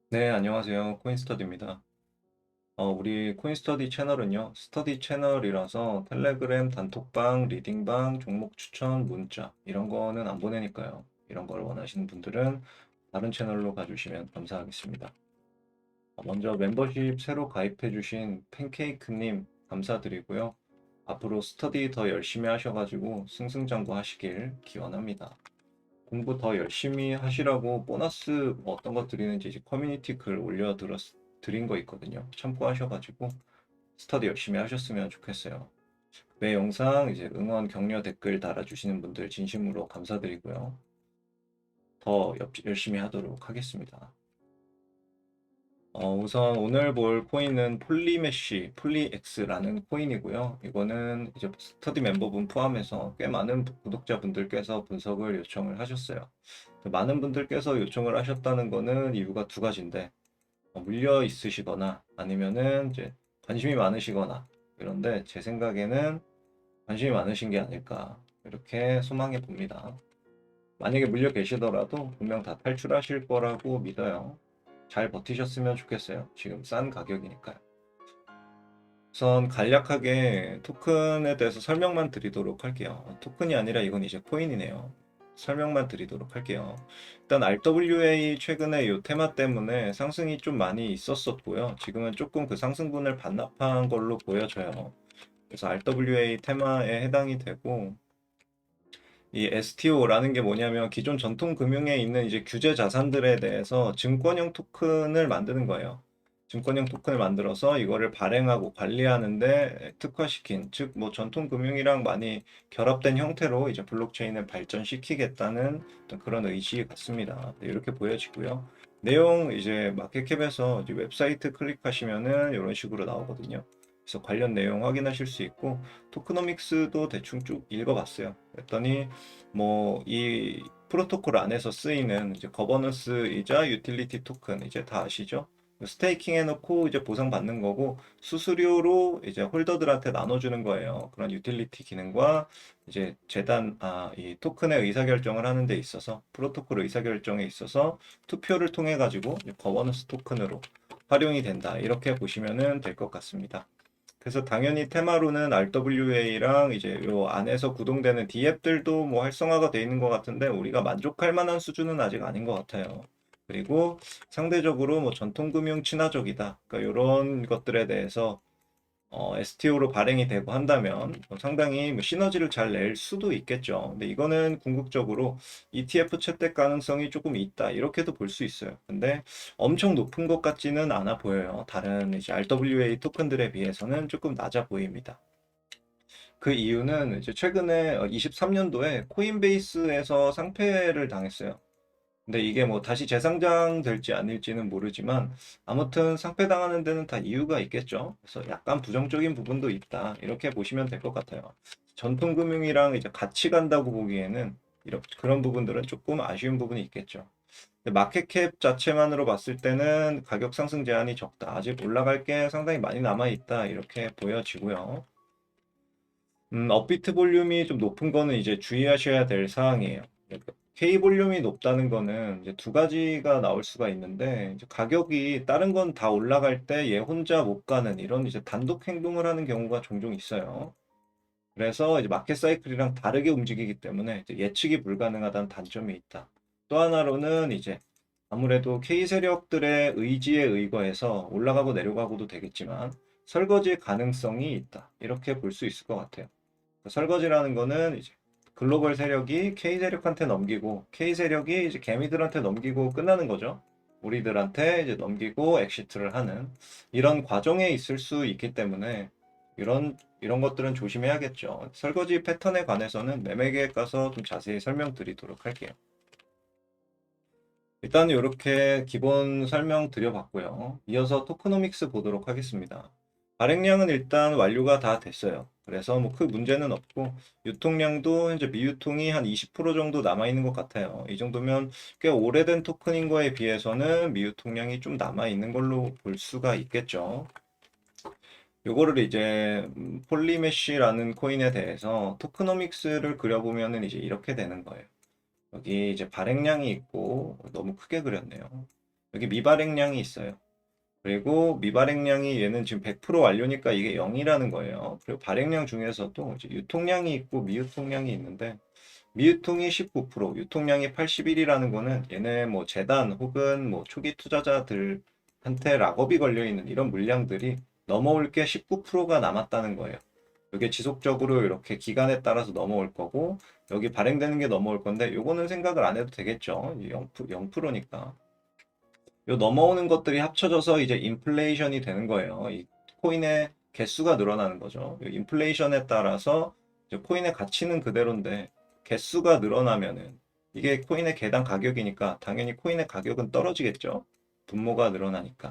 네, 안녕하세요. 코인스터디입니다. 우리 코인스터디 채널은요, 스터디 채널이라서 텔레그램, 단톡방, 리딩방, 종목 추천, 문자, 이런 거는 안 보내니까요. 이런 걸 원하시는 분들은 다른 채널로 가주시면 감사하겠습니다. 먼저 멤버십 새로 가입해주신 팬케이크님 감사드리고요. 앞으로 스터디 더 열심히 하셔가지고 승승장구 하시길 기원합니다. 공부 더 열심히 하시라고 보너스 뭐 어떤 거 드리는지 이제 커뮤니티 글 드린 거 있거든요. 참고하셔가지고 스터디 열심히 하셨으면 좋겠어요. 매 영상 이제 응원 격려 댓글 달아주시는 분들 진심으로 감사드리고요. 더 열심히 하도록 하겠습니다. 우선 오늘 볼 코인은 폴리X라는 코인이고요. 이거는 이제 스터디 멤버분 포함해서 꽤 많은 구독자분들께서 분석을 요청을 하셨어요. 많은 분들께서 요청을 하셨다는 거는 이유가 두 가지인데, 물려 있으시거나 아니면은 이제 관심이 많으시거나, 그런데 제 생각에는 관심이 많으신 게 아닐까 이렇게 소망해 봅니다. 만약에 물려 계시더라도 분명 다 탈출하실 거라고 믿어요. 잘 버티셨으면 좋겠어요. 지금 싼 가격이니까요. 우선 간략하게 토큰에 대해서 설명만 드리도록 할게요. 토큰이 아니라 이건 이제 코인이네요. 설명만 드리도록 할게요. 일단 RWA 최근에 이 테마 때문에 상승이 좀 많이 있었었고요. 지금은 조금 그 상승분을 반납한 걸로 보여져요. 그래서 RWA 테마에 해당이 되고, 이 STO라는 게 뭐냐면 기존 전통 금융에 있는 이제 규제 자산들에 대해서 증권형 토큰을 만드는 거예요. 증권형 토큰을 만들어서 이거를 발행하고 관리하는데 특화시킨, 즉 뭐 전통 금융이랑 많이 결합된 형태로 이제 블록체인을 발전시키겠다는 어떤 그런 의지 같습니다. 네, 이렇게 보여지고요. 내용 이제 마켓캡에서 이제 웹사이트 클릭하시면은 이런 식으로 나오거든요. 그래서 관련 내용 확인하실 수 있고 토크노믹스도 대충 쭉 읽어봤어요. 그랬더니 뭐 이 프로토콜 안에서 쓰이는 이제 거버넌스이자 유틸리티 토큰 이제 다 아시죠? 스테이킹 해놓고 이제 보상받는 거고 수수료로 이제 홀더들한테 나눠주는 거예요. 그런 유틸리티 기능과 이제 이 토큰의 의사결정을 하는 데 있어서 프로토콜 의사결정에 있어서 투표를 통해 가지고 거버넌스 토큰으로 활용이 된다. 이렇게 보시면 될 것 같습니다. 그래서 당연히 테마로는 RWA랑 이제 요 안에서 구동되는 D앱들도 뭐 활성화가 돼 있는 것 같은데 우리가 만족할 만한 수준은 아직 아닌 것 같아요. 그리고 상대적으로 뭐 전통금융 친화적이다. 그러니까 이런 것들에 대해서 STO로 발행이 되고 한다면 상당히 뭐 시너지를 잘 낼 수도 있겠죠. 근데 이거는 궁극적으로 ETF 채택 가능성이 조금 있다. 이렇게도 볼 수 있어요. 근데 엄청 높은 것 같지는 않아 보여요. 다른 이제 RWA 토큰들에 비해서는 조금 낮아 보입니다. 그 이유는 이제 최근에 23년도에 코인베이스에서 상폐를 당했어요. 근데 이게 뭐 다시 재상장될지 아닐지는 모르지만 아무튼 상폐당하는 데는 다 이유가 있겠죠. 그래서 약간 부정적인 부분도 있다. 이렇게 보시면 될 것 같아요. 전통금융이랑 이제 같이 간다고 보기에는 그런 부분들은 조금 아쉬운 부분이 있겠죠. 근데 마켓캡 자체만으로 봤을 때는 가격 상승 제한이 적다. 아직 올라갈 게 상당히 많이 남아 있다. 이렇게 보여지고요. 업비트 볼륨이 좀 높은 거는 이제 주의하셔야 될 사항이에요. K 볼륨이 높다는 거는 이제 두 가지가 나올 수가 있는데, 이제 가격이 다른 건 다 올라갈 때 얘 혼자 못 가는 이런 이제 단독 행동을 하는 경우가 종종 있어요. 그래서 이제 마켓 사이클이랑 다르게 움직이기 때문에 이제 예측이 불가능하다는 단점이 있다. 또 하나로는 이제 아무래도 K 세력들의 의지에 의거해서 올라가고 내려가고도 되겠지만 설거지 가능성이 있다. 이렇게 볼 수 있을 것 같아요. 설거지라는 거는 이제 글로벌 세력이 K 세력한테 넘기고 K 세력이 이제 개미들한테 넘기고 끝나는 거죠. 우리들한테 이제 넘기고 엑시트를 하는 이런 과정에 있을 수 있기 때문에 이런 것들은 조심해야겠죠. 설거지 패턴에 관해서는 매매계획 가서 좀 자세히 설명드리도록 할게요. 일단 이렇게 기본 설명 드려봤고요. 이어서 토크노믹스 보도록 하겠습니다. 발행량은 일단 완료가 다 됐어요. 그래서 뭐 큰 문제는 없고 유통량도 현재 미유통이 한 20% 정도 남아있는 것 같아요. 이 정도면 꽤 오래된 토큰인 거에 비해서는 미유통량이 좀 남아있는 걸로 볼 수가 있겠죠. 요거를 이제 폴리메쉬라는 코인에 대해서 토크노믹스를 그려보면은 이제 이렇게 되는 거예요. 여기 이제 발행량이 있고 너무 크게 그렸네요. 여기 미발행량이 있어요. 그리고 미발행량이 얘는 지금 100% 완료니까 이게 0이라는 거예요. 그리고 발행량 중에서도 이제 유통량이 있고 미유통량이 있는데 미유통이 19%, 유통량이 81이라는 거는 얘네 뭐 재단 혹은 뭐 초기 투자자들한테 락업이 걸려 있는 이런 물량들이 넘어올 게 19%가 남았다는 거예요. 이게 지속적으로 이렇게 기간에 따라서 넘어올 거고 여기 발행되는 게 넘어올 건데 요거는 생각을 안 해도 되겠죠. 0%니까. 요 넘어오는 것들이 합쳐져서 이제 인플레이션이 되는 거예요. 이 코인의 개수가 늘어나는 거죠. 인플레이션에 따라서 이제 코인의 가치는 그대로인데 개수가 늘어나면은 이게 코인의 개당 가격이니까 당연히 코인의 가격은 떨어지겠죠. 분모가 늘어나니까.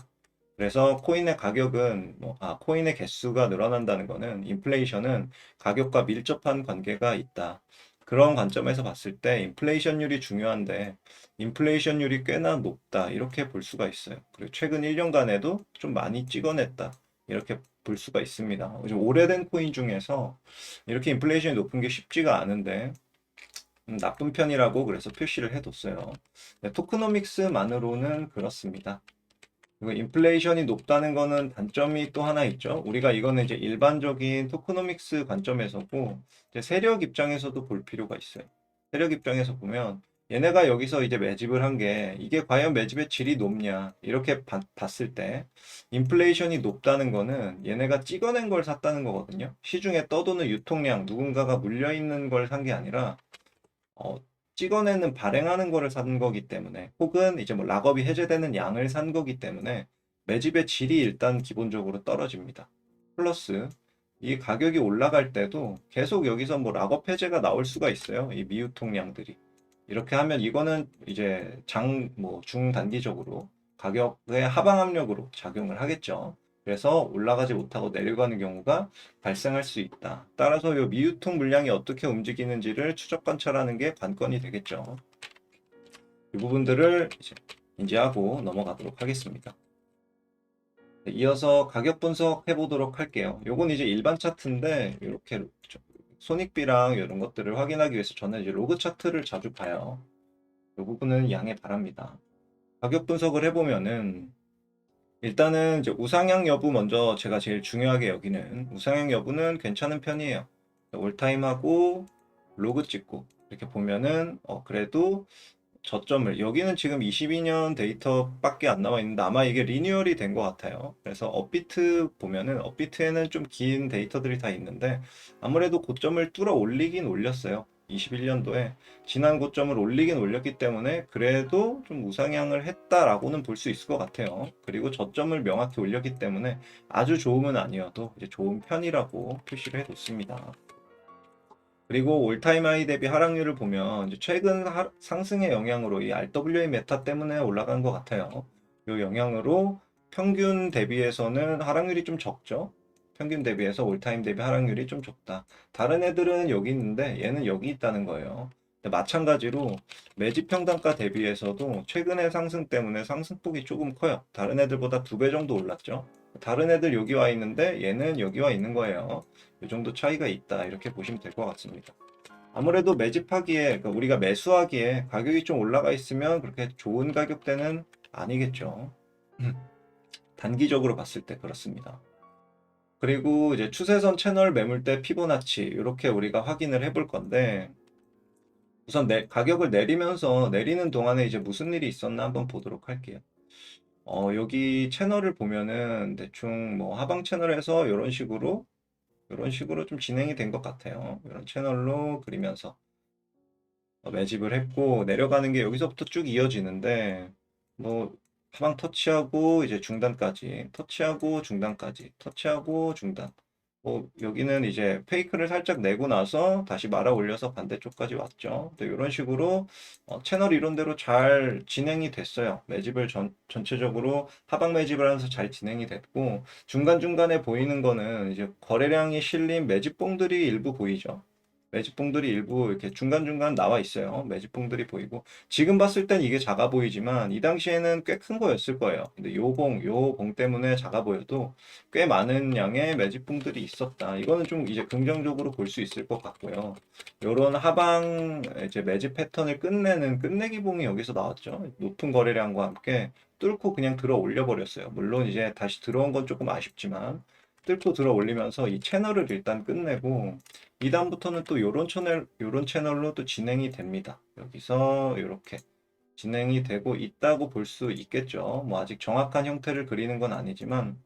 그래서 코인의 가격은 코인의 개수가 늘어난다는 거는 인플레이션은 가격과 밀접한 관계가 있다. 그런 관점에서 봤을 때 인플레이션율이 중요한데 인플레이션율이 꽤나 높다. 이렇게 볼 수가 있어요. 그리고 최근 1년간에도 좀 많이 찍어냈다. 이렇게 볼 수가 있습니다. 좀 오래된 코인 중에서 이렇게 인플레이션이 높은 게 쉽지가 않은데 나쁜 편이라고 그래서 표시를 해뒀어요. 네, 토크노믹스만으로는 그렇습니다. 그리고 인플레이션이 높다는 거는 단점이 또 하나 있죠. 우리가 이거는 이제 일반적인 토크노믹스 관점에서고 이제 세력 입장에서도 볼 필요가 있어요. 세력 입장에서 보면 얘네가 여기서 이제 매집을 한 게 이게 과연 매집의 질이 높냐 이렇게 봤을 때 인플레이션이 높다는 거는 얘네가 찍어낸 걸 샀다는 거거든요. 시중에 떠도는 유통량 누군가가 물려 있는 걸 산 게 아니라 어, 찍어내는 발행하는 거를 산 거기 때문에 혹은 이제 뭐 락업이 해제되는 양을 산 거기 때문에 매집의 질이 일단 기본적으로 떨어집니다. 플러스 이 가격이 올라갈 때도 계속 여기서 뭐 락업 해제가 나올 수가 있어요. 이 미유통량들이. 이렇게 하면 이거는 이제 뭐 중단기적으로 가격의 하방 압력으로 작용을 하겠죠. 그래서 올라가지 못하고 내려가는 경우가 발생할 수 있다. 따라서 이 미유통 물량이 어떻게 움직이는지를 추적 관찰하는 게 관건이 되겠죠. 이 부분들을 이제 인지하고 넘어가도록 하겠습니다. 네, 이어서 가격 분석해 보도록 할게요. 요건 이제 일반 차트인데 이렇게 손익비랑 이런 것들을 확인하기 위해서 저는 이제 로그 차트를 자주 봐요. 이 부분은 양해 바랍니다. 가격 분석을 해보면은 일단은 이제 우상향 여부 먼저 제가 제일 중요하게 여기는 우상향 여부는 괜찮은 편이에요. 올타임하고 로그 찍고 이렇게 보면은 그래도 저점을 여기는 지금 22년 데이터밖에 안 나와 있는데 아마 이게 리뉴얼이 된 것 같아요. 그래서 업비트 보면은 업비트에는 좀 긴 데이터들이 다 있는데 아무래도 고점을 뚫어 올리긴 올렸어요. 21년도에 지난 고점을 올리긴 올렸기 때문에 그래도 좀 우상향을 했다라고는 볼 수 있을 것 같아요. 그리고 저점을 명확히 올렸기 때문에 아주 좋음은 아니어도 이제 좋은 편이라고 표시를 해뒀습니다. 그리고 올타임 하이 대비 하락률을 보면 이제 최근 상승의 영향으로 이 RWA 메타 때문에 올라간 것 같아요. 이 영향으로 평균 대비해서는 하락률이 좀 적죠. 평균 대비해서 올타임 대비 하락률이 좀 적다. 다른 애들은 여기 있는데 얘는 여기 있다는 거예요. 마찬가지로 매집 평단가 대비해서도 최근의 상승 때문에 상승폭이 조금 커요. 다른 애들보다 2배 정도 올랐죠. 다른 애들 여기 와 있는데 얘는 여기 와 있는 거예요. 이 정도 차이가 있다 이렇게 보시면 될 것 같습니다. 아무래도 매집하기에 그러니까 우리가 매수하기에 가격이 좀 올라가 있으면 그렇게 좋은 가격대는 아니겠죠. 단기적으로 봤을 때 그렇습니다. 그리고 이제 추세선 채널 매물대 피보나치 이렇게 우리가 확인을 해볼 건데 우선 가격을 내리면서 내리는 동안에 이제 무슨 일이 있었나 한번 보도록 할게요. 여기 채널을 보면은 대충 뭐 하방 채널에서 이런 식으로 좀 진행이 된 것 같아요. 이런 채널로 그리면서 매집을 했고 내려가는 게 여기서부터 쭉 이어지는데 뭐 하방 터치하고 이제 중단까지 터치하고 중단까지 터치하고 중단 여기는 이제 페이크를 살짝 내고 나서 다시 말아 올려서 반대쪽까지 왔죠. 이런 식으로 채널 이론대로 잘 진행이 됐어요. 매집을 전체적으로 하방 매집을 하면서 잘 진행이 됐고 중간중간에 보이는 거는 이제 거래량이 실린 매집봉들이 일부 보이죠. 매집봉들이 일부 이렇게 중간중간 나와 있어요. 매집봉들이 보이고 지금 봤을 땐 이게 작아 보이지만 이 당시에는 꽤 큰 거였을 거예요. 근데 요 봉 때문에 작아 보여도 꽤 많은 양의 매집봉들이 있었다. 이거는 좀 이제 긍정적으로 볼 수 있을 것 같고요. 요런 하방 이제 매집 패턴을 끝내는 끝내기 봉이 여기서 나왔죠. 높은 거래량과 함께 뚫고 그냥 들어 올려 버렸어요. 물론 이제 다시 들어온 건 조금 아쉽지만 뚫고 들어 올리면서 이 채널을 일단 끝내고 이 다음부터는 또 요런 채널로 또 진행이 됩니다. 여기서 이렇게 진행이 되고 있다고 볼 수 있겠죠. 뭐 아직 정확한 형태를 그리는 건 아니지만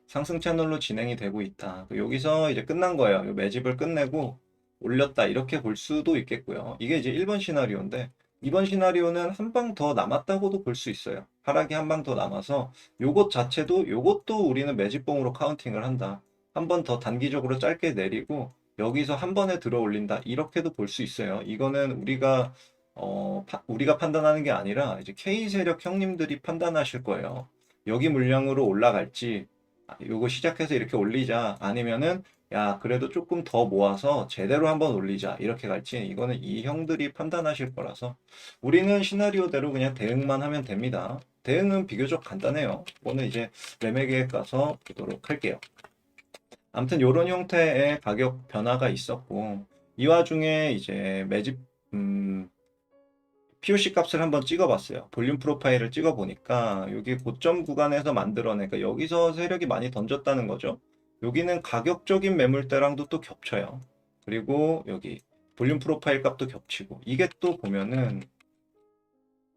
상승 채널로 진행이 되고 있다. 여기서 이제 끝난 거예요. 요 매집을 끝내고 올렸다. 이렇게 볼 수도 있겠고요. 이게 이제 1번 시나리오인데 2번 시나리오는 한 방 더 남았다고도 볼 수 있어요. 하락이 한 방 더 남아서 요것 자체도 요것도 우리는 매집봉으로 카운팅을 한다. 한 번 더 단기적으로 짧게 내리고 여기서 한 번에 들어 올린다. 이렇게도 볼 수 있어요. 이거는 우리가 판단하는 게 아니라 이제 K 세력 형님들이 판단하실 거예요. 여기 물량으로 올라갈지 요거 시작해서 이렇게 올리자 아니면은 야 그래도 조금 더 모아서 제대로 한번 올리자 이렇게 갈지 이거는 이 형들이 판단하실 거라서 우리는 시나리오대로 그냥 대응만 하면 됩니다. 대응은 비교적 간단해요. 오늘 이제 매매 계획 가서 보도록 할게요. 아무튼 이런 형태의 가격 변화가 있었고 이 와중에 이제 매집 POC 값을 한번 찍어봤어요. 볼륨 프로파일을 찍어보니까 여기 고점 구간에서 만들어낸 그러니까 여기서 세력이 많이 던졌다는 거죠. 여기는 가격적인 매물대랑도 또 겹쳐요. 그리고 여기 볼륨 프로파일 값도 겹치고 이게 또 보면은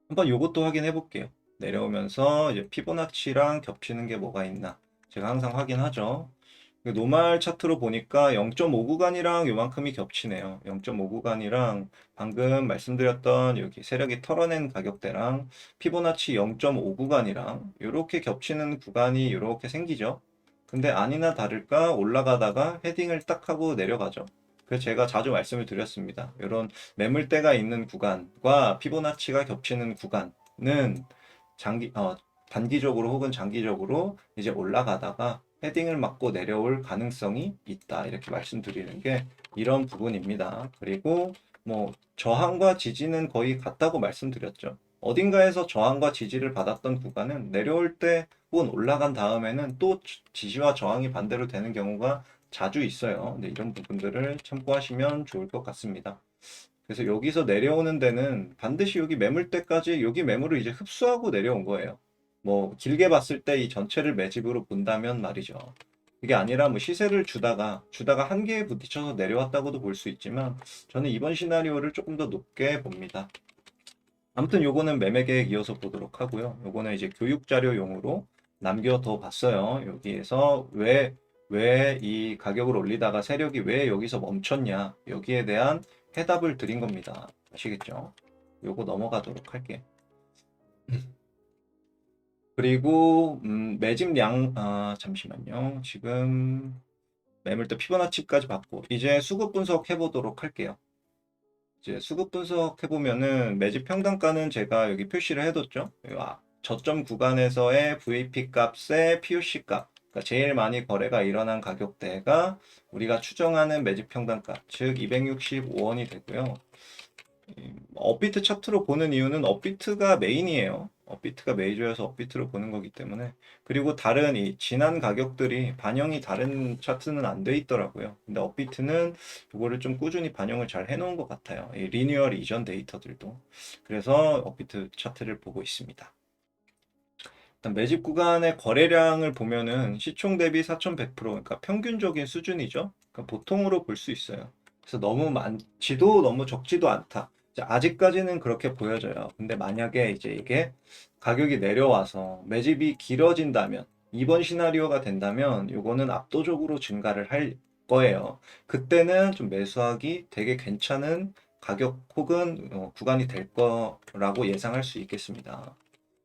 한번 요것도 확인해 볼게요. 내려오면서 이제 피보나치랑 겹치는 게 뭐가 있나 제가 항상 확인하죠. 노말 차트로 보니까 0.5 구간이랑 요만큼이 겹치네요. 0.5 구간이랑 방금 말씀드렸던 여기 세력이 털어낸 가격대랑 피보나치 0.5 구간이랑 이렇게 겹치는 구간이 이렇게 생기죠. 근데 아니나 다를까 올라가다가 헤딩을 딱 하고 내려가죠. 그래서 제가 자주 말씀을 드렸습니다. 이런 매물대가 있는 구간과 피보나치가 겹치는 구간은 단기적으로 혹은 장기적으로 이제 올라가다가 헤딩을 맞고 내려올 가능성이 있다. 이렇게 말씀드리는 게 이런 부분입니다. 그리고 뭐 저항과 지지는 거의 같다고 말씀드렸죠. 어딘가에서 저항과 지지를 받았던 구간은 내려올 때 혹은 올라간 다음에는 또 지지와 저항이 반대로 되는 경우가 자주 있어요. 근데 이런 부분들을 참고하시면 좋을 것 같습니다. 그래서 여기서 내려오는 데는 반드시 여기 매물대까지 여기 매물을 이제 흡수하고 내려온 거예요. 뭐 길게 봤을 때 이 전체를 매집으로 본다면 말이죠. 이게 아니라 뭐 시세를 주다가 한계에 부딪혀서 내려왔다고도 볼 수 있지만 저는 이번 시나리오를 조금 더 높게 봅니다. 아무튼 요거는 매매 계획 이어서 보도록 하고요. 요거는 이제 교육 자료용으로 남겨둬 봤어요. 여기에서 왜 이 가격을 올리다가 세력이 왜 여기서 멈췄냐. 여기에 대한 해답을 드린 겁니다. 아시겠죠? 요거 넘어가도록 할게요. 그리고 매집량 잠시만요. 지금 매물대 피보나치까지 받고 이제 수급 분석해 보도록 할게요. 이제 수급 분석해 보면은 매집 평단가는 제가 여기 표시를 해뒀죠. 저점 구간에서의 VP 값의 POC 값, 그러니까 제일 많이 거래가 일어난 가격대가 우리가 추정하는 매집 평단가, 즉 265원이 되고요. 업비트 차트로 보는 이유는 업비트가 메인이에요. 업비트가 메이저여서 업비트로 보는 거기 때문에. 그리고 다른 이 지난 가격들이 반영이 다른 차트는 안 돼 있더라고요. 근데 업비트는 이거를 좀 꾸준히 반영을 잘 해놓은 것 같아요. 이 리뉴얼 이전 데이터들도. 그래서 업비트 차트를 보고 있습니다. 일단 매집 구간의 거래량을 보면은 시총 대비 4,100%, 그러니까 평균적인 수준이죠. 그러니까 보통으로 볼 수 있어요. 그래서 너무 많지도 너무 적지도 않다. 아직까지는 그렇게 보여져요. 근데 만약에 이제 이게 가격이 내려와서 매집이 길어진다면, 이번 시나리오가 된다면, 요거는 압도적으로 증가를 할 거예요. 그때는 좀 매수하기 되게 괜찮은 가격 혹은 구간이 될 거라고 예상할 수 있겠습니다.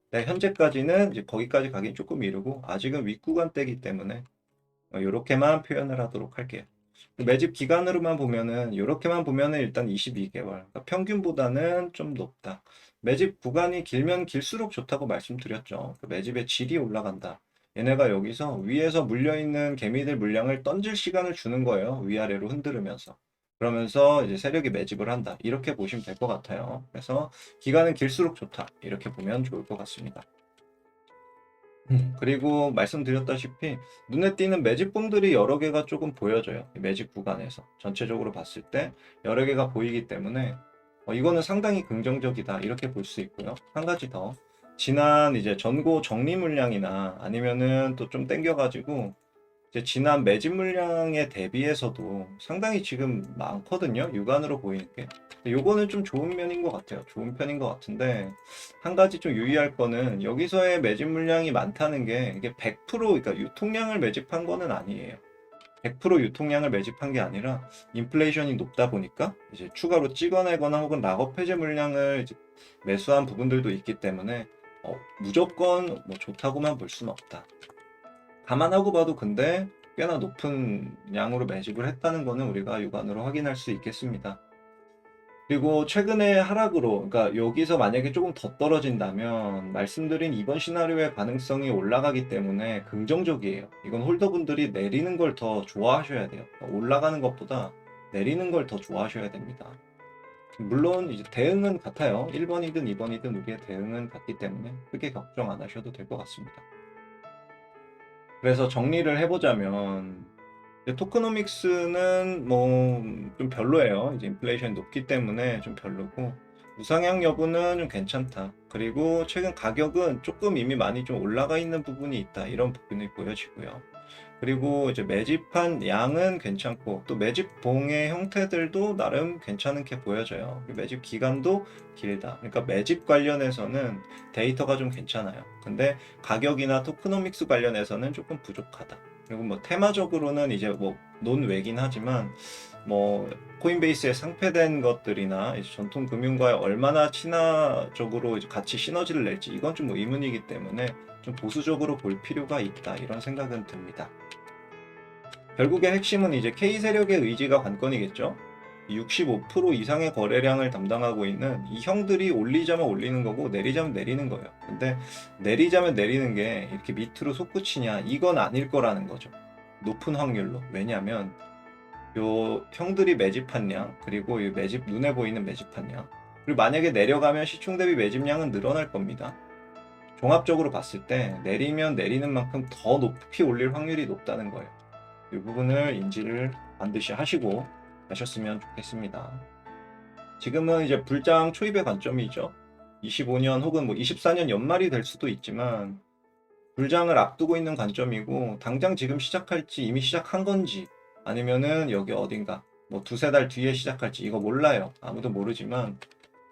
네, 현재까지는 이제 거기까지 가긴 조금 이르고 아직은 윗구간대이기 때문에 이렇게만 표현을 하도록 할게요. 매집 기간으로만 보면은 이렇게만 보면은 일단 22개월. 그러니까 평균보다는 좀 높다. 매집 구간이 길면 길수록 좋다고 말씀드렸죠. 그 매집의 질이 올라간다. 얘네가 여기서 위에서 물려있는 개미들 물량을 던질 시간을 주는 거예요. 위아래로 흔들으면서. 그러면서 이제 세력이 매집을 한다. 이렇게 보시면 될 것 같아요. 그래서 기간은 길수록 좋다. 이렇게 보면 좋을 것 같습니다. 그리고 말씀드렸다시피 눈에 띄는 매집봉들이 여러 개가 조금 보여져요. 매집 구간에서 전체적으로 봤을 때 여러 개가 보이기 때문에 이거는 상당히 긍정적이다 이렇게 볼 수 있고요. 한 가지 더 지난 이제 전고 정리 물량이나 아니면은 또 좀 땡겨가지고 이제 지난 매집 물량에 대비해서도 상당히 지금 많거든요. 육안으로 보이는 게. 요거는 좀 좋은 면인 것 같아요. 좋은 편인 것 같은데 한 가지 좀 유의할 거는 여기서의 매집 물량이 많다는 게 이게 100% 그러니까 유통량을 매집한 거는 아니에요. 100% 유통량을 매집한 게 아니라 인플레이션이 높다 보니까 이제 추가로 찍어내거나 혹은 락업 해제 물량을 이제 매수한 부분들도 있기 때문에 무조건 뭐 좋다고만 볼 수는 없다. 감안하고 봐도 근데 꽤나 높은 양으로 매집을 했다는 거는 우리가 육안으로 확인할 수 있겠습니다. 그리고 최근에 하락으로, 그러니까 여기서 만약에 조금 더 떨어진다면 말씀드린 이번 시나리오의 가능성이 올라가기 때문에 긍정적이에요. 이건 홀더분들이 내리는 걸 더 좋아하셔야 돼요. 올라가는 것보다 내리는 걸 더 좋아하셔야 됩니다. 물론 이제 대응은 같아요. 1번이든 2번이든 우리의 대응은 같기 때문에 크게 걱정 안 하셔도 될 것 같습니다. 그래서 정리를 해보자면 토크노믹스는 뭐 좀 별로예요. 이제 인플레이션이 높기 때문에 좀 별로고 우상향 여부는 좀 괜찮다. 그리고 최근 가격은 조금 이미 많이 좀 올라가 있는 부분이 있다. 이런 부분이 보여지고요. 그리고 이제 매집한 양은 괜찮고 또 매집봉의 형태들도 나름 괜찮게 보여져요. 매집 기간도 길다. 그러니까 매집 관련해서는 데이터가 좀 괜찮아요. 근데 가격이나 토크노믹스 관련해서는 조금 부족하다. 그리고 뭐 테마적으로는 이제 뭐 논외긴 하지만 뭐 코인베이스에 상폐된 것들이나 이제 전통 금융과의 얼마나 친화적으로 이제 같이 시너지를 낼지 이건 좀 뭐 의문이기 때문에 좀 보수적으로 볼 필요가 있다 이런 생각은 듭니다. 결국의 핵심은 이제 K 세력의 의지가 관건이겠죠. 65% 이상의 거래량을 담당하고 있는 이 형들이 올리자면 올리는 거고 내리자면 내리는 거예요. 근데 내리자면 내리는 게 이렇게 밑으로 솟구치냐 이건 아닐 거라는 거죠. 높은 확률로. 왜냐하면 요 형들이 매집한 양 그리고 이 매집 눈에 보이는 매집한 양 그리고 만약에 내려가면 시총 대비 매집량은 늘어날 겁니다. 종합적으로 봤을 때 내리면 내리는 만큼 더 높이 올릴 확률이 높다는 거예요. 이 부분을 인지를 반드시 하시고 가셨으면 좋겠습니다. 지금은 이제 불장 초입의 관점이죠. 25년 혹은 뭐 24년 연말이 될 수도 있지만 불장을 앞두고 있는 관점이고 당장 지금 시작할지 이미 시작한 건지 아니면은 여기 어딘가 뭐 두세 달 뒤에 시작할지 이거 몰라요. 아무도 모르지만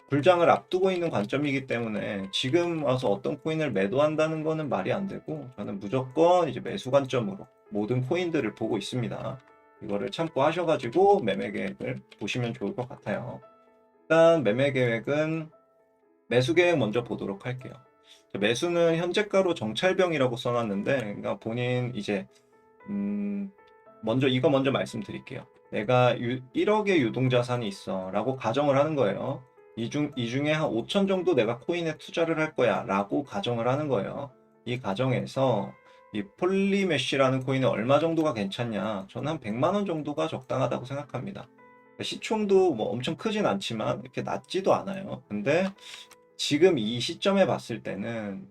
불장을 앞두고 있는 관점이기 때문에 지금 와서 어떤 코인을 매도한다는 거는 말이 안 되고 저는 무조건 이제 매수 관점으로 모든 코인들을 보고 있습니다. 이거를 참고하셔가지고 매매 계획을 보시면 좋을 것 같아요. 일단 매매 계획은 매수 계획 먼저 보도록 할게요. 매수는 현재가로 정찰병이라고 써놨는데 그러니까 본인 이제 먼저 이거 먼저 말씀드릴게요. 내가 1억의 유동자산이 있어 라고 가정을 하는 거예요. 이 중에 한 5천 정도 내가 코인에 투자를 할 거야 라고 가정을 하는 거예요. 이 가정에서 이 폴리메쉬라는 코인은 얼마 정도가 괜찮냐? 저는 한 100만 원 정도가 적당하다고 생각합니다. 시총도 뭐 엄청 크진 않지만 이렇게 낮지도 않아요. 근데 지금 이 시점에 봤을 때는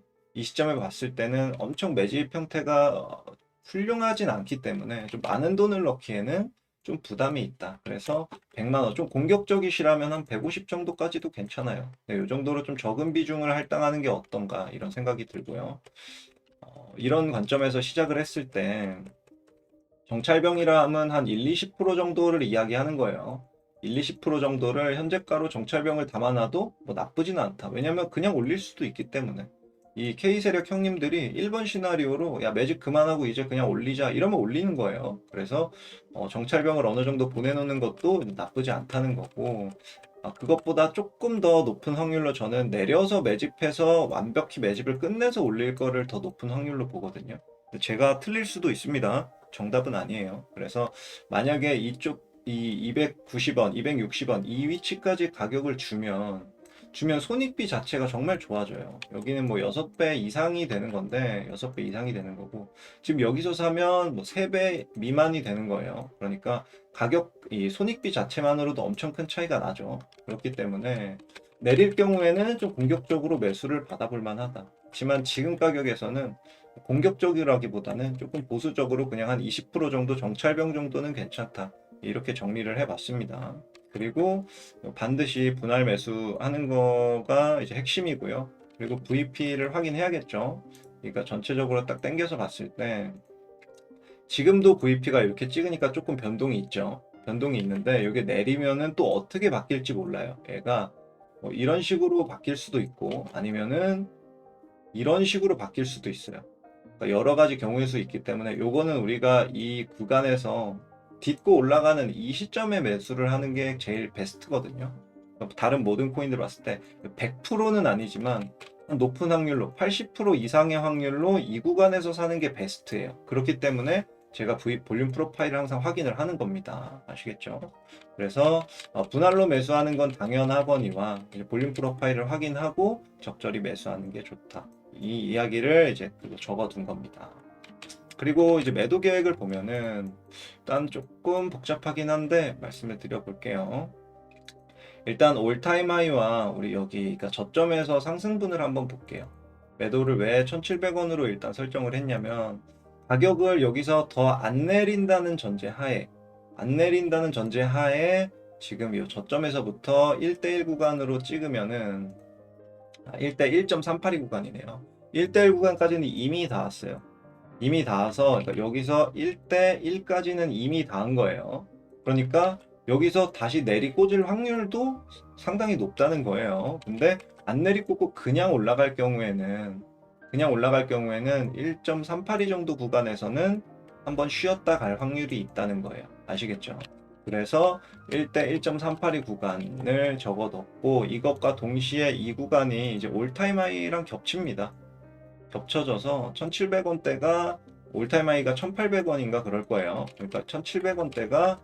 엄청 매집 형태가 훌륭하진 않기 때문에 좀 많은 돈을 넣기에는 좀 부담이 있다. 그래서 100만 원, 좀 공격적이시라면 한 150 정도까지도 괜찮아요. 네, 이 정도로 좀 적은 비중을 할당하는 게 어떤가 이런 생각이 들고요. 이런 관점에서 시작을 했을 때 정찰병이라 하면 한 1, 20% 정도를 이야기하는 거예요. 1, 20% 정도를 현재가로 정찰병을 담아놔도 뭐 나쁘지는 않다. 왜냐면 그냥 올릴 수도 있기 때문에. 이 K세력 형님들이 1번 시나리오로 야 매직 그만하고 이제 그냥 올리자 이러면 올리는 거예요. 그래서 정찰병을 어느 정도 보내놓는 것도 나쁘지 않다는 거고 그것보다 조금 더 높은 확률로 저는 내려서 매집해서 완벽히 매집을 끝내서 올릴 거를 더 높은 확률로 보거든요. 제가 틀릴 수도 있습니다. 정답은 아니에요. 그래서 만약에 이 290원, 260원 이 위치까지 가격을 주면 손익비 자체가 정말 좋아져요. 여기는 뭐 6배 이상이 되는 건데 6배 이상이 되는 거고 지금 여기서 사면 뭐 3배 미만이 되는 거예요. 그러니까 이 손익비 자체만으로도 엄청 큰 차이가 나죠. 그렇기 때문에 내릴 경우에는 좀 공격적으로 매수를 받아볼 만하다. 하지만 지금 가격에서는 공격적이라기보다는 조금 보수적으로 그냥 한 20% 정도 정찰병 정도는 괜찮다. 이렇게 정리를 해봤습니다. 그리고 반드시 분할 매수하는 거가 이제 핵심이고요. 그리고 VP를 확인해야겠죠. 그러니까 전체적으로 딱 당겨서 봤을 때 지금도 VP가 이렇게 찍으니까 조금 변동이 있죠. 변동이 있는데 이게 내리면은 또 어떻게 바뀔지 몰라요. 얘가 뭐 이런 식으로 바뀔 수도 있고 아니면은 이런 식으로 바뀔 수도 있어요. 그러니까 여러 가지 경우의 수 있기 때문에 요거는 우리가 이 구간에서 딛고 올라가는 이 시점에 매수를 하는 게 제일 베스트거든요. 다른 모든 코인들 봤을 때 100%는 아니지만 높은 확률로 80% 이상의 확률로 이 구간에서 사는 게 베스트예요. 그렇기 때문에 제가 볼륨 프로파일을 항상 확인을 하는 겁니다. 아시겠죠? 그래서 분할로 매수하는 건 당연하거니와 볼륨 프로파일을 확인하고 적절히 매수하는 게 좋다. 이 이야기를 이제 적어둔 겁니다. 그리고 이제 매도 계획을 보면은 일단 조금 복잡하긴 한데 말씀을 드려볼게요. 일단 올타임 하이와 우리 여기 그러니까 저점에서 상승분을 한번 볼게요. 매도를 왜 1,700원으로 일단 설정을 했냐면 가격을 여기서 더 안 내린다는 전제 하에 지금 이 저점에서부터 1대1 구간으로 찍으면은 1대 1.382 구간이네요. 1대1 구간까지는 이미 닿았어요. 이미 닿아서 그러니까 여기서 1대 1까지는 이미 닿은 거예요. 그러니까 여기서 다시 내리꽂을 확률도 상당히 높다는 거예요. 근데 안 내리꽂고 그냥 올라갈 경우에는 1.382 정도 구간에서는 한번 쉬었다 갈 확률이 있다는 거예요. 아시겠죠? 그래서 1대 1.382 구간을 적어뒀고 이것과 동시에 이 구간이 이제 올타임 하이랑 겹칩니다. 겹쳐져서 1,700원대가 올타임 하이가 1,800원인가 그럴 거예요. 그러니까 1,700원대가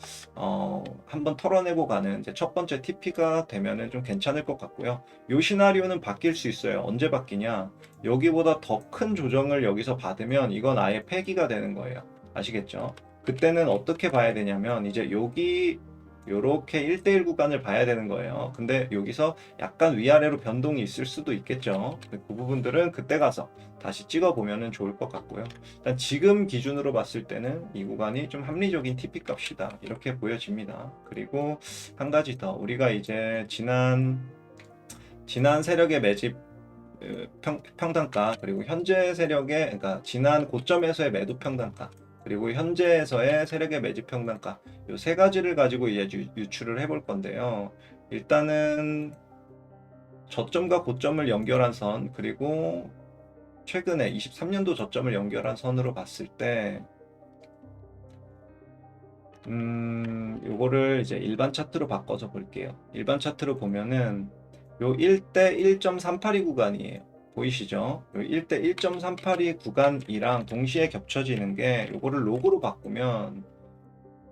한번 털어내고 가는 이제 첫 번째 TP가 되면은 좀 괜찮을 것 같고요. 요 시나리오는 바뀔 수 있어요. 언제 바뀌냐? 여기보다 더 큰 조정을 여기서 받으면 이건 아예 폐기가 되는 거예요. 아시겠죠? 그때는 어떻게 봐야 되냐면 이제 여기 요렇게 1대1 구간을 봐야 되는 거예요. 근데 여기서 약간 위아래로 변동이 있을 수도 있겠죠. 그 부분들은 그때 가서 다시 찍어보면 좋을 것 같고요. 일단 지금 기준으로 봤을 때는 이 구간이 좀 합리적인 TP 값이다. 이렇게 보여집니다. 그리고 한 가지 더. 우리가 이제 지난 세력의 매집 평단가 그리고 현재 세력의 그러니까 지난 고점에서의 매도 평단가 그리고 현재에서의 세력의 매집 평단가 이 세 가지를 가지고 이제 유출을 해볼 건데요. 일단은 저점과 고점을 연결한 선 그리고 최근에 23년도 저점을 연결한 선으로 봤을 때 요거를 이제 일반 차트로 바꿔서 볼게요. 일반 차트로 보면은 요 1대 1.382 구간이에요. 보이시죠? 요 1대 1.382 구간이랑 동시에 겹쳐지는 게 요거를 로그로 바꾸면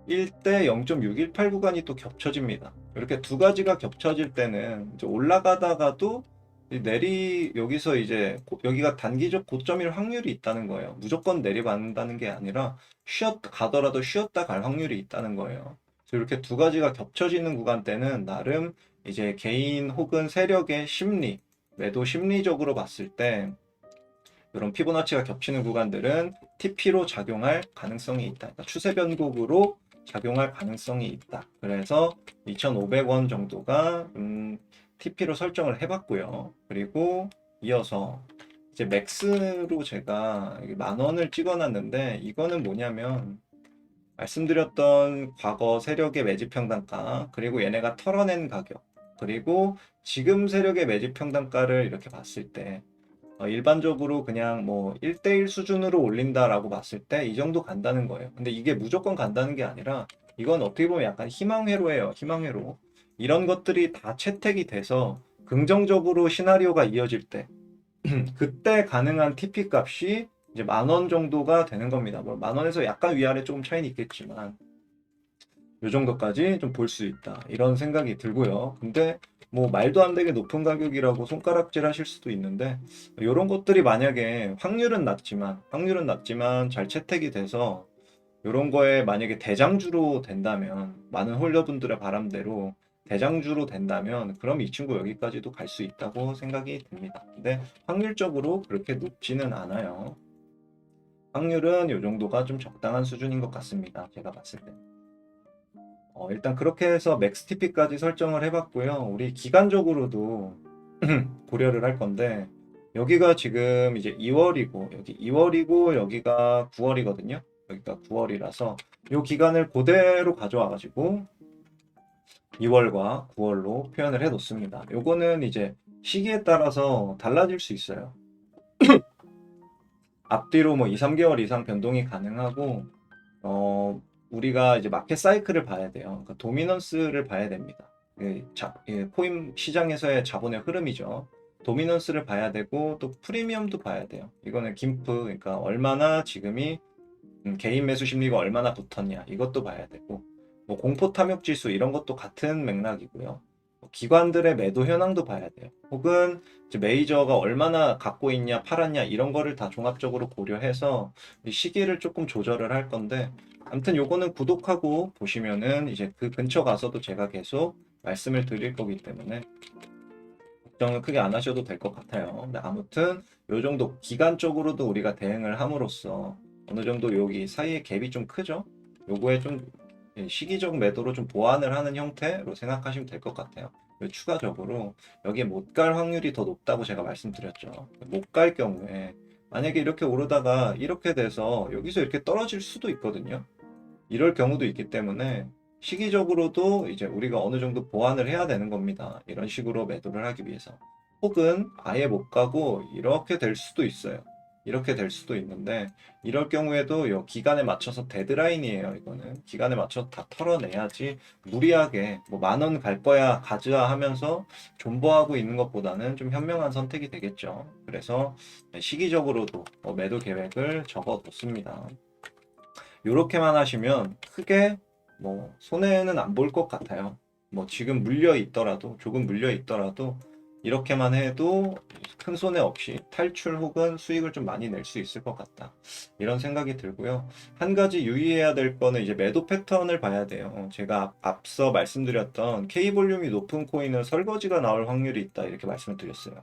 1대 0.618 구간이 또 겹쳐집니다. 이렇게 두 가지가 겹쳐질 때는 이제 올라가다가도 여기서 이제 여기가 단기적 고점일 확률이 있다는 거예요. 무조건 내리받는다는 게 아니라 가더라도 쉬었다 갈 확률이 있다는 거예요. 그래서 이렇게 두 가지가 겹쳐지는 구간대는 나름 이제 개인 혹은 세력의 심리, 매도 심리적으로 봤을 때 이런 피보나치가 겹치는 구간들은 TP로 작용할 가능성이 있다. 그러니까 추세 변곡으로 작용할 가능성이 있다. 그래서 2,500원 정도가 TP로 설정을 해봤고요. 그리고 이어서 이제 맥스로 제가 10,000원을 찍어놨는데 이거는 뭐냐면 말씀드렸던 과거 세력의 매집 평단가 그리고 얘네가 털어낸 가격 그리고 지금 세력의 매집 평단가를 이렇게 봤을 때 일반적으로 그냥 뭐 1대1 수준으로 올린다라고 봤을 때 이 정도 간다는 거예요. 근데 이게 무조건 간다는 게 아니라 이건 어떻게 보면 약간 희망회로예요. 희망회로. 이런 것들이 다 채택이 돼서 긍정적으로 시나리오가 이어질 때 그때 가능한 TP 값이 이제 10,000원 정도가 되는 겁니다. 뭐 10,000원에서 약간 위아래 조금 차이는 있겠지만 이 정도까지 좀 볼 수 있다. 이런 생각이 들고요. 근데 뭐 말도 안 되게 높은 가격이라고 손가락질 하실 수도 있는데 이런 것들이 만약에 확률은 낮지만 잘 채택이 돼서 이런 거에 만약에 대장주로 된다면 많은 홀더분들의 바람대로 대장주로 된다면 그럼 이 친구 여기까지도 갈 수 있다고 생각이 듭니다. 근데 확률적으로 그렇게 높지는 않아요. 확률은 이 정도가 좀 적당한 수준인 것 같습니다. 제가 봤을 때. 일단 그렇게 해서 맥스 TP까지 설정을 해봤고요. 우리 기간적으로도 고려를 할 건데 여기가 지금 이제 2월이고 여기 2월이고 여기가 9월이거든요. 여기가 9월이라서 이 기간을 그대로 가져와 가지고 2월과 9월로 표현을 해 놓습니다. 요거는 이제 시기에 따라서 달라질 수 있어요. 앞뒤로 뭐 2, 3개월 이상 변동이 가능하고 우리가 이제 마켓 사이클을 봐야 돼요. 그러니까 도미넌스를 봐야 됩니다. 코인 시장에서의 자본의 흐름이죠. 도미넌스를 봐야 되고 또 프리미엄도 봐야 돼요. 이거는 김프, 그러니까 얼마나 지금이 개인 매수 심리가 얼마나 붙었냐 이것도 봐야 되고 뭐 공포 탐욕 지수 이런 것도 같은 맥락이고요. 기관들의 매도 현황도 봐야 돼요. 혹은 이제 메이저가 얼마나 갖고 있냐 팔았냐 이런 거를 다 종합적으로 고려해서 이 시기를 조금 조절을 할 건데 아무튼 요거는 구독하고 보시면은 이제 그 근처 가서도 제가 계속 말씀을 드릴 거기 때문에 걱정은 크게 안 하셔도 될 것 같아요. 근데 아무튼 요 정도 기간적으로도 우리가 대응을 함으로써 어느 정도 여기 사이에 갭이 좀 크죠? 요거에 좀 시기적 매도로 좀 보완을 하는 형태로 생각하시면 될 것 같아요. 그리고 추가적으로 여기에 못 갈 확률이 더 높다고 제가 말씀드렸죠. 못 갈 경우에 만약에 이렇게 오르다가 이렇게 돼서 여기서 이렇게 떨어질 수도 있거든요. 이럴 경우도 있기 때문에 시기적으로도 이제 우리가 어느 정도 보완을 해야 되는 겁니다. 이런 식으로 매도를 하기 위해서. 혹은 아예 못 가고 이렇게 될 수도 있어요. 이렇게 될 수도 있는데 이럴 경우에도 요 기간에 맞춰서 데드라인이에요. 이거는 기간에 맞춰서 다 털어내야지 무리하게 뭐 10,000원 갈 거야 가즈아 하면서 존버하고 있는 것보다는 좀 현명한 선택이 되겠죠. 그래서 시기적으로도 매도 계획을 적어 놓습니다. 요렇게만 하시면 크게 뭐 손해는 안 볼 것 같아요. 뭐 지금 물려 있더라도 조금 물려 있더라도 이렇게만 해도 큰 손해 없이 탈출 혹은 수익을 좀 많이 낼 수 있을 것 같다. 이런 생각이 들고요. 한 가지 유의해야 될 거는 이제 매도 패턴을 봐야 돼요. 제가 앞서 말씀드렸던 K 볼륨이 높은 코인은 설거지가 나올 확률이 있다. 이렇게 말씀을 드렸어요.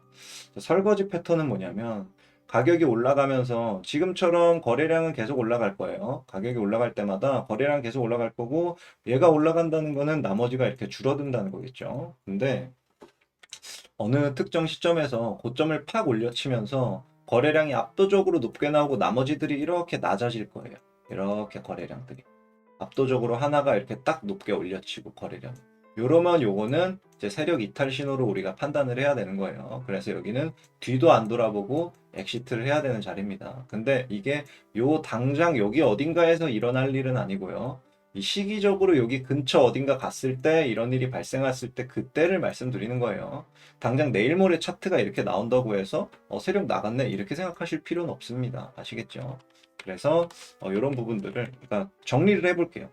설거지 패턴은 뭐냐면 가격이 올라가면서 지금처럼 거래량은 계속 올라갈 거예요. 가격이 올라갈 때마다 거래량 계속 올라갈 거고 얘가 올라간다는 거는 나머지가 이렇게 줄어든다는 거겠죠. 근데 어느 특정 시점에서 고점을 팍 올려치면서 거래량이 압도적으로 높게 나오고 나머지들이 이렇게 낮아질 거예요. 이렇게 거래량들이. 압도적으로 하나가 이렇게 딱 높게 올려치고 거래량. 요러면 요거는 이제 세력 이탈 신호로 우리가 판단을 해야 되는 거예요. 그래서 여기는 뒤도 안 돌아보고 엑시트를 해야 되는 자리입니다. 근데 이게 요 당장 여기 어딘가에서 일어날 일은 아니고요. 이 시기적으로 여기 근처 어딘가 갔을 때 이런 일이 발생했을 때 그때를 말씀드리는 거예요. 당장 내일 모레 차트가 이렇게 나온다고 해서 세력 나갔네 이렇게 생각하실 필요는 없습니다. 아시겠죠? 그래서 이런 부분들을 그러니까 정리를 해볼게요.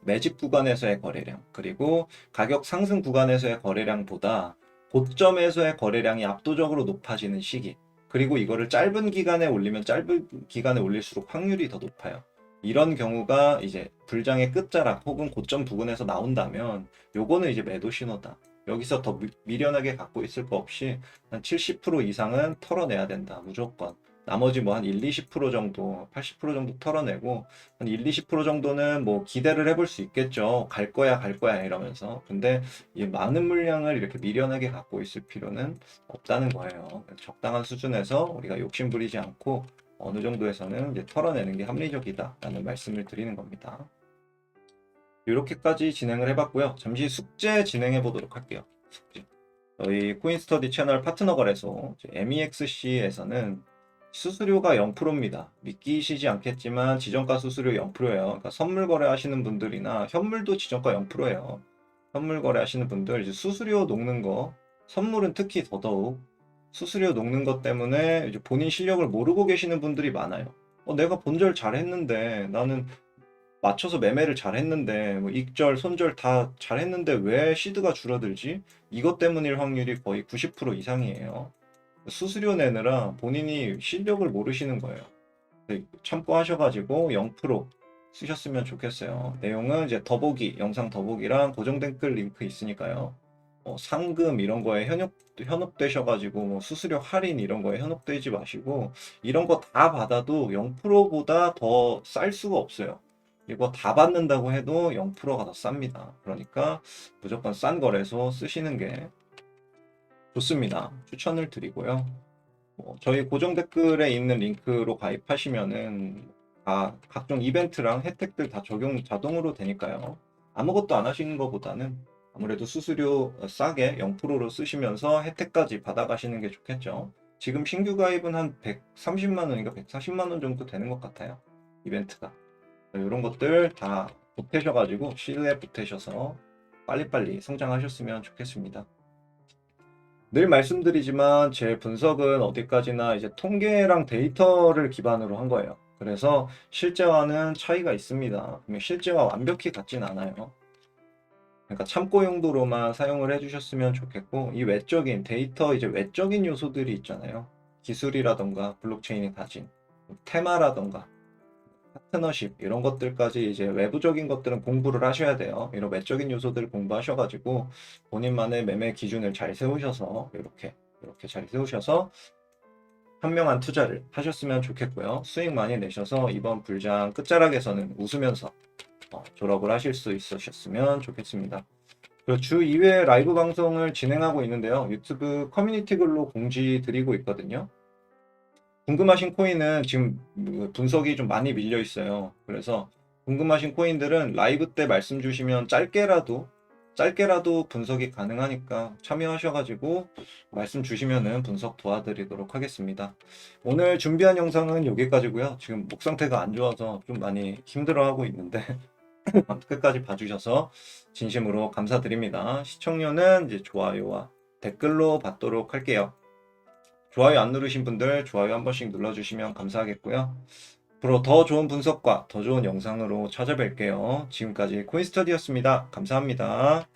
매집 구간에서의 거래량, 그리고 가격 상승 구간에서의 거래량보다 고점에서의 거래량이 압도적으로 높아지는 시기, 그리고 이거를 짧은 기간에 올리면 짧은 기간에 올릴수록 확률이 더 높아요. 이런 경우가 이제 불장의 끝자락 혹은 고점 부근에서 나온다면 요거는 이제 매도 신호다. 여기서 더 미련하게 갖고 있을 거 없이 한 70% 이상은 털어내야 된다. 무조건. 나머지 뭐 한 1, 20% 정도, 80% 정도 털어내고 한 1, 20% 정도는 뭐 기대를 해볼 수 있겠죠. 갈 거야 이러면서. 근데 이 많은 물량을 이렇게 미련하게 갖고 있을 필요는 없다는 거예요. 적당한 수준에서 우리가 욕심 부리지 않고 어느 정도에서는 이제 털어내는 게 합리적이다라는 말씀을 드리는 겁니다. 이렇게까지 진행을 해봤고요. 잠시 숙제 진행해 보도록 할게요. 숙제. 저희 코인스터디 채널 파트너 거래소 MEXC에서는 수수료가 0%입니다. 믿기시지 않겠지만 지정가 수수료 0%예요. 그러니까 선물 거래하시는 분들이나 현물도 지정가 0%예요. 현물 거래하시는 분들 이제 수수료 녹는 거, 선물은 특히 더더욱 수수료 녹는 것 때문에 이제 본인 실력을 모르고 계시는 분들이 많아요. 내가 본절 잘했는데 나는 맞춰서 매매를 잘했는데 뭐 익절, 손절 다 잘했는데 왜 시드가 줄어들지? 이것 때문일 확률이 거의 90% 이상이에요. 수수료 내느라 본인이 실력을 모르시는 거예요. 참고하셔가지고 0% 쓰셨으면 좋겠어요. 내용은 이제 더보기, 영상 더보기랑 고정 댓글 링크 있으니까요. 상금 이런 거에 현혹되셔가지고 뭐 수수료 할인 이런 거에 현혹되지 마시고 이런 거 다 받아도 0%보다 더 쌀 수가 없어요. 이거 다 받는다고 해도 0%가 더 쌉니다. 그러니까 무조건 싼 거래소 쓰시는 게 좋습니다. 추천을 드리고요. 저희 고정 댓글에 있는 링크로 가입하시면은 각종 이벤트랑 혜택들 다 적용 자동으로 되니까요. 아무것도 안 하시는 것보다는 아무래도 수수료 싸게 0%로 쓰시면서 혜택까지 받아가시는 게 좋겠죠. 지금 신규 가입은 한 130만 원인가 140만 원 정도 되는 것 같아요. 이벤트가. 이런 것들 다 보태셔가지고 실내 보태셔서 빨리빨리 성장하셨으면 좋겠습니다. 늘 말씀드리지만 제 분석은 어디까지나 이제 통계랑 데이터를 기반으로 한 거예요. 그래서 실제와는 차이가 있습니다. 실제와 완벽히 같진 않아요. 그러니까 참고 용도로만 사용을 해주셨으면 좋겠고, 이 외적인 데이터, 이제 외적인 요소들이 있잖아요. 기술이라던가 블록체인이 가진 테마라던가 파트너십 이런 것들까지 이제 외부적인 것들은 공부를 하셔야 돼요. 이런 외적인 요소들을 공부하셔가지고 본인만의 매매 기준을 잘 세우셔서 이렇게 잘 세우셔서 현명한 투자를 하셨으면 좋겠고요. 수익 많이 내셔서 이번 불장 끝자락에서는 웃으면서 졸업을 하실 수 있으셨으면 좋겠습니다. 그리고 주 2회 라이브 방송을 진행하고 있는데요. 유튜브 커뮤니티 글로 공지 드리고 있거든요. 궁금하신 코인은 지금 분석이 좀 많이 밀려 있어요. 그래서 궁금하신 코인들은 라이브 때 말씀 주시면 짧게라도 분석이 가능하니까 참여하셔가지고 말씀 주시면은 분석 도와드리도록 하겠습니다. 오늘 준비한 영상은 여기까지고요. 지금 목 상태가 안 좋아서 좀 많이 힘들어하고 있는데 끝까지 봐주셔서 진심으로 감사드립니다. 시청료는 이제 좋아요와 댓글로 받도록 할게요. 좋아요 안 누르신 분들 좋아요 한 번씩 눌러주시면 감사하겠고요. 앞으로 더 좋은 분석과 더 좋은 영상으로 찾아뵐게요. 지금까지 코인스터디였습니다. 감사합니다.